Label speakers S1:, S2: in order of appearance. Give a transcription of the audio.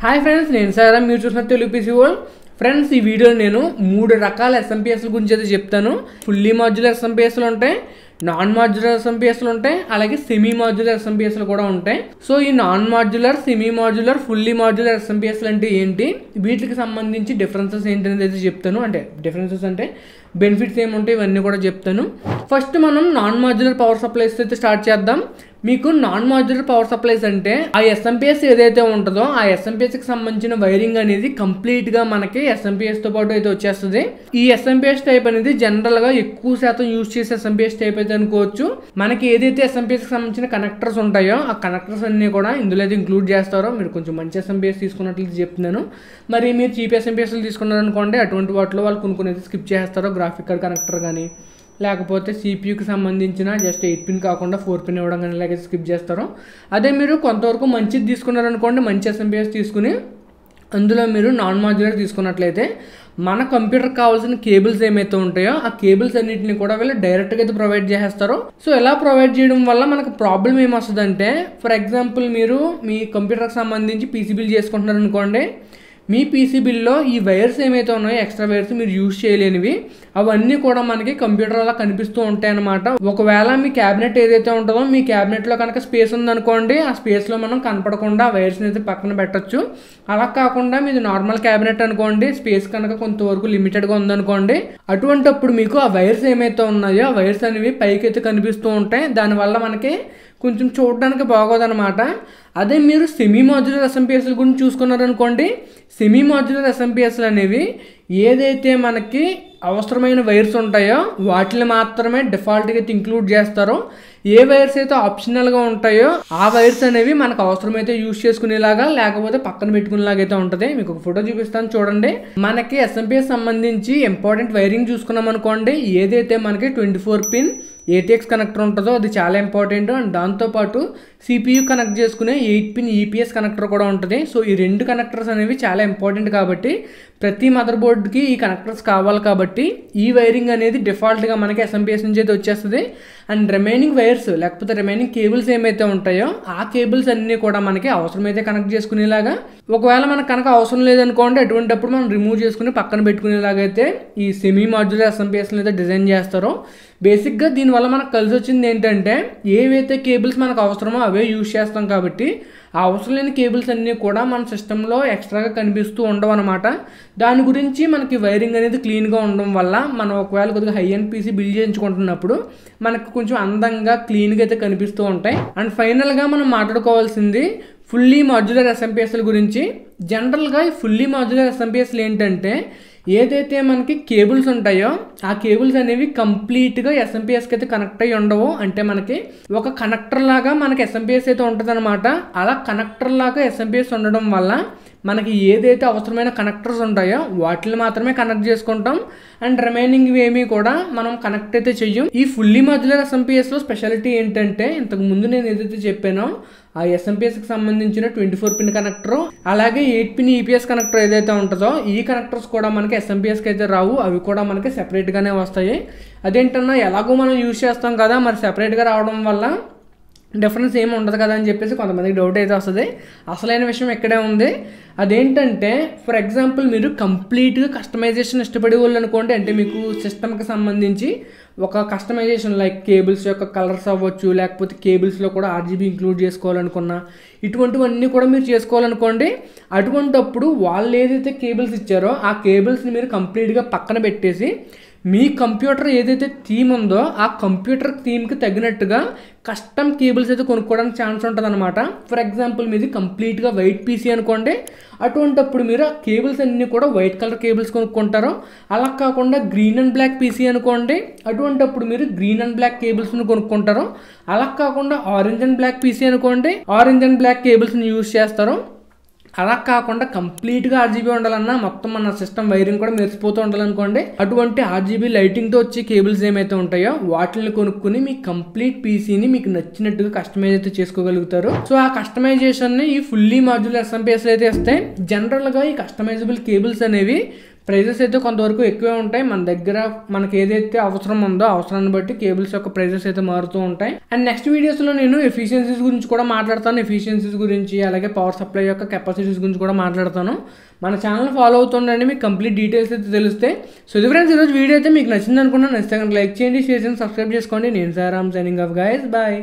S1: Hi friends, నేను సారా. మీరు చూసిన తెలుగు పీసీ వరల్డ్. ఫ్రెండ్స్, ఈ వీడియోలో నేను 3 రకాల ఎస్ఎంపీఎస్ల గురించి అయితే చెప్తాను. ఫుల్లీ మాడ్యులర్ ఎస్ఎంపీఎస్లు ఉంటాయి, నాన్ మాడ్యులర్ ఎస్ఎంపీఎస్లు ఉంటాయి, అలాగే సెమీ మాడ్యులర్ ఎస్ఎంపీఎస్లు కూడా ఉంటాయి. సో ఈ non modular, semi modular, fully modular ఎస్ఎంపీఎస్లు అంటే ఏంటి, వీటికి సంబంధించి డిఫరెన్సెస్ ఏంటనేది అయితే చెప్తాను. అంటే డిఫరెన్సెస్ అంటే బెనిఫిట్స్ ఏముంటాయి ఇవన్నీ కూడా చెప్తాను. ఫస్ట్ మనం నాన్ మాడ్యులర్ పవర్ సప్లైస్ అయితే స్టార్ట్ చేద్దాం. మీకు నాన్ మాడ్యులర్ పవర్ సప్లైస్ అంటే ఆ ఎస్ఎంపీఎస్ ఏదైతే ఉంటుందో ఆ ఎస్ఎంపీఎస్కి సంబంధించిన వైరింగ్ అనేది కంప్లీట్గా మనకి ఎస్ఎంపీఎస్తో పాటు అయితే వచ్చేస్తుంది. ఈ ఎస్ఎంపీఎస్ టైప్ అనేది జనరల్గా ఎక్కువ శాతం యూజ్ చేసే ఎస్ఎంపీఎస్ టైప్ అయితే అనుకోవచ్చు. మనకి ఏదైతే ఎస్ఎంపీఎస్కి సంబంధించిన కనెక్టర్స్ ఉంటాయో ఆ కనెక్టర్స్ అన్ని కూడా ఇందులో అయితే ఇంక్లూడ్ చేస్తారో. మీరు కొంచెం మంచి ఎస్ఎంపీఎస్ తీసుకున్నట్లయితే చెప్తున్నాను. మరి మీరు చీప్ ఎస్ఎంపీఎస్లు తీసుకున్నారనుకోండి, అటువంటి వాటిలో వాళ్ళు కొన్ని స్కిప్ చేస్తారో. గ్రాఫిక్ కార్డ్ కనెక్టర్ కానీ, లేకపోతే సిపియూకి సంబంధించిన జస్ట్ 8 పిన్ కాకుండా 4 పిన్ ఇవ్వడం కానీ ఇలాగే స్కిప్ చేస్తారో. అదే మీరు కొంతవరకు మంచిది తీసుకున్నారనుకోండి, మంచి ఎస్ఎంపీఎస్ తీసుకుని అందులో మీరు నాన్ మాడ్యులర్ తీసుకున్నట్లయితే మన కంప్యూటర్కి కావాల్సిన కేబుల్స్ ఏమైతే ఉంటాయో ఆ కేబుల్స్ అన్నింటినీ కూడా వీళ్ళు డైరెక్ట్గా అయితే ప్రొవైడ్ చేసేస్తారు. సో ఎలా ప్రొవైడ్ చేయడం వల్ల మనకు ప్రాబ్లం ఏమొస్తుందంటే, ఫర్ ఎగ్జాంపుల్ మీరు మీ కంప్యూటర్కి సంబంధించి పీసీబీలు చేసుకుంటున్నారు అనుకోండి, మీ పీసీబీల్లో ఈ వైర్స్ ఏమైతే ఉన్నాయో ఎక్స్ట్రా వైర్స్ మీరు యూజ్ చేయలేనివి అవన్నీ కూడా మనకి కంప్యూటర్ అలా కనిపిస్తూ ఉంటాయి అన్నమాట. ఒకవేళ మీ క్యాబినెట్ ఏదైతే ఉంటుందో మీ క్యాబినెట్లో కనుక స్పేస్ ఉందనుకోండి, ఆ స్పేస్లో మనం కనపడకుండా ఆ వైర్స్ని అయితే పక్కన పెట్టచ్చు. అలా కాకుండా మీది నార్మల్ క్యాబినెట్ అనుకోండి, స్పేస్ కనుక కొంతవరకు లిమిటెడ్గా ఉందనుకోండి, అటువంటిప్పుడు మీకు ఆ వైర్స్ ఏమైతే ఉన్నాయో ఆ వైర్స్ అనేవి పైకి అయితే కనిపిస్తూ ఉంటాయి. దానివల్ల మనకి కొంచెం చూడడానికి బాగోదన్నమాట. అదే మీరు సెమీ మాడ్యులర్ ఎస్ఎంపీఎస్ల గురించి చూసుకున్నారనుకోండి, సెమీ మాడ్యులర్ ఎస్ఎంపీఎస్లు అనేవి ఏదైతే మనకి అవసరమైన వైర్స్ ఉంటాయో వాటిని మాత్రమే డిఫాల్ట్గా అయితే ఇంక్లూడ్ చేస్తారో. ఏ వైర్స్ అయితే ఆప్షనల్గా ఉంటాయో ఆ వైర్స్ అనేవి మనకు అవసరమైతే యూజ్ చేసుకునేలాగా, లేకపోతే పక్కన పెట్టుకునేలాగా అయితే ఉంటుంది. మీకు ఒక ఫోటో చూపిస్తాను చూడండి. మనకి ఎస్ఎంపీఎస్ సంబంధించి ఇంపార్టెంట్ వైరింగ్ చూసుకున్నాం అనుకోండి, ఏదైతే మనకి 24 పిన్ ఏటీఎక్స్ కనెక్టర్ ఉంటుందో అది చాలా ఇంపార్టెంట్. అండ్ దాంతోపాటు సిపియూ కనెక్ట్ చేసుకునే 8 పిన్ ఈపీఎస్ కనెక్టర్ కూడా ఉంటుంది. సో ఈ 2 కనెక్టర్స్ అనేవి చాలా ఇంపార్టెంట్ కాబట్టి ప్రతి మదర్ బోర్డ్కి ఈ కనెక్టర్స్ కావాలి. కాబట్టి ఈ వైరింగ్ అనేది డిఫాల్ట్గా మనకి ఎస్ఎంపీఎస్ నుంచి అయితే వచ్చేస్తుంది. అండ్ రిమైనింగ్ వైర్స్ లేకపోతే రిమైనింగ్ కేబుల్స్ ఏమైతే ఉంటాయో ఆ కేబుల్స్ అన్నీ కూడా మనకి అవసరమైతే కనెక్ట్ చేసుకునేలాగా, ఒకవేళ మనకు కనుక అవసరం లేదనుకోండి అటువంటిప్పుడు మనం రిమూవ్ చేసుకుని పక్కన పెట్టుకునేలాగా అయితే ఈ సెమీ మాడ్యులర్ ఎస్ఎంపీఎస్ని అయితే డిజైన్ చేస్తారో. బేసిక్గా దీనివల్ల మనకు కలిసి వచ్చింది ఏంటంటే, ఏవైతే కేబుల్స్ మనకు అవసరమో అవే యూజ్ చేస్తాం కాబట్టి ఆ అవసరం లేని కేబుల్స్ అన్నీ కూడా మన సిస్టంలో ఎక్స్ట్రాగా కనిపిస్తూ ఉండవు అనమాట. దాని గురించి మనకి వైరింగ్ అనేది క్లీన్గా ఉండడం వల్ల మనం ఒకవేళ కొద్దిగా హై ఎండ్ పీసీ బిల్డ్ చేయించుకుంటున్నప్పుడు మనకు కొంచెం అందంగా క్లీన్గా అయితే కనిపిస్తూ ఉంటాయి. అండ్ ఫైనల్గా మనం మాట్లాడుకోవాల్సింది ఫుల్లీ మాడ్యులర్ ఎస్ఎంపీఎస్ల గురించి. జనరల్గా ఈ ఫుల్లీ మాడ్యులర్ ఎస్ఎంపీఎస్లు ఏంటంటే, ఏదైతే మనకి కేబుల్స్ ఉంటాయో ఆ కేబుల్స్ అనేవి కంప్లీట్గా ఎస్ఎంపీఎస్కి అయితే కనెక్ట్ అయ్యి ఉండవు. అంటే మనకి ఒక కనెక్టర్ లాగా మనకి ఎస్ఎంపీఎస్ అయితే ఉంటుంది అనమాట. అలా కనెక్టర్ లాగా ఎస్ఎంపీఎస్ ఉండడం వల్ల మనకి ఏదైతే అవసరమైన కనెక్టర్స్ ఉంటాయో వాటిని మాత్రమే కనెక్ట్ చేసుకుంటాం. అండ్ రిమైనింగ్ ఏమీ కూడా మనం కనెక్ట్ అయితే చెయ్యం. ఈ ఫుల్లీ మాడ్యులర్ ఎస్ఎంపీఎస్లో స్పెషాలిటీ ఏంటంటే, ఇంతకు ముందు నేను ఏదైతే చెప్పానో ఆ ఎస్ఎంపీఎస్కి సంబంధించిన 24 పిన్ కనెక్టర్, అలాగే 8 పిన్ ఈపీఎస్ కనెక్టర్ ఏదైతే ఉంటుందో ఈ కనెక్టర్స్ కూడా మనకి ఎస్ఎంపీఎస్కి అయితే రావు. అవి కూడా మనకి సెపరేట్గానే వస్తాయి. అదేంటన్నా ఎలాగో మనం యూజ్ చేస్తాం కదా, మరి సెపరేట్గా రావడం వల్ల డిఫరెన్స్ ఏమి ఉండదు కదా అని చెప్పేసి కొంతమందికి డౌట్ అయితే వస్తుంది. అసలైన విషయం ఎక్కడే ఉంది. అదేంటంటే, ఫర్ ఎగ్జాంపుల్ మీరు కంప్లీట్గా కస్టమైజేషన్ ఇష్టపడే వాళ్ళు అనుకోండి, అంటే మీకు సిస్టమ్కి సంబంధించి ఒక కస్టమైజేషన్ లైక్ కేబుల్స్ యొక్క కలర్స్ అవ్వచ్చు, లేకపోతే కేబుల్స్లో కూడా ఆర్జీబీ ఇంక్లూడ్ చేసుకోవాలనుకున్నా, ఇటువంటివన్నీ కూడా మీరు చేసుకోవాలనుకోండి. అటువంటప్పుడు వాళ్ళు ఏదైతే కేబుల్స్ ఇచ్చారో ఆ కేబుల్స్ని మీరు కంప్లీట్గా పక్కన పెట్టేసి మీ కంప్యూటర్ ఏదైతే థీమ్ ఉందో ఆ కంప్యూటర్ థీమ్కి తగినట్టుగా కస్టమ్ కేబుల్స్ అయితే కొనుక్కోవడానికి ఛాన్స్ ఉంటుంది అనమాట. ఫర్ ఎగ్జాంపుల్ మీది కంప్లీట్గా వైట్ పీసీ అనుకోండి, అటువంటిప్పుడు మీరు ఆ కేబుల్స్ అన్నీ కూడా వైట్ కలర్ కేబుల్స్ కొనుక్కుంటారు. అలా కాకుండా గ్రీన్ అండ్ బ్లాక్ పీసీ అనుకోండి, అటువంటిప్పుడు మీరు గ్రీన్ అండ్ బ్లాక్ కేబుల్స్ని కొనుక్కుంటారు. అలా కాకుండా ఆరెంజ్ అండ్ బ్లాక్ పీసీ అనుకోండి, ఆరెంజ్ అండ్ బ్లాక్ కేబుల్స్ని యూజ్ చేస్తారు. అలా కాకుండా కంప్లీట్గా ఆర్జీబీ ఉండాలన్నా, మొత్తం మన సిస్టమ్ వైరింగ్ కూడా మెరిసిపోతూ ఉండాలనుకోండి, అటువంటి ఆర్జీబీ లైటింగ్తో వచ్చే కేబుల్స్ ఏమైతే ఉంటాయో వాటిని కొనుక్కుని మీ కంప్లీట్ పీసీని మీకు నచ్చినట్టుగా కస్టమైజ్ అయితే చేసుకోగలుగుతారు. సో ఆ కస్టమైజేషన్ని ఈ ఫుల్లీ మాడ్యులర్ ఎస్ఎంపీఎస్లు అయితే ఇస్తాయి. జనరల్గా ఈ కస్టమైజబుల్ కేబుల్స్ అనేవి ప్రైజెస్ అయితే కొంతవరకు ఎక్కువే ఉంటాయి. మన దగ్గర మనకి ఏదైతే అవసరం ఉందో అవసరాన్ని బట్టి కేబుల్స్ యొక్క ప్రైజెస్ అయితే మారుతూ ఉంటాయి. అండ్ నెక్స్ట్ వీడియోస్లో నేను ఎఫిషియన్సీస్ గురించి కూడా మాట్లాడతాను. ఎఫిషియన్సీస్ గురించి అలాగే పవర్ సప్లై యొక్క కెపాసిటీస్ గురించి కూడా మాట్లాడతాను. మన ఛానల్ ఫాలో అవుతుండండి, మీకు కంప్లీట్ డీటెయిల్స్ అయితే తెలుస్తాయి. సో ఇది ఫ్రెండ్స్ ఈరోజు వీడియో అయితే మీకు నచ్చింది అనుకున్నాను. నచ్చితే కనుక లైక్ చేయండి, షేర్ చేయండి, సబ్స్క్రైబ్ చేసుకోండి. నేను సారామ్ సైనింగ్ ఆఫ్ గైస్, బాయ్.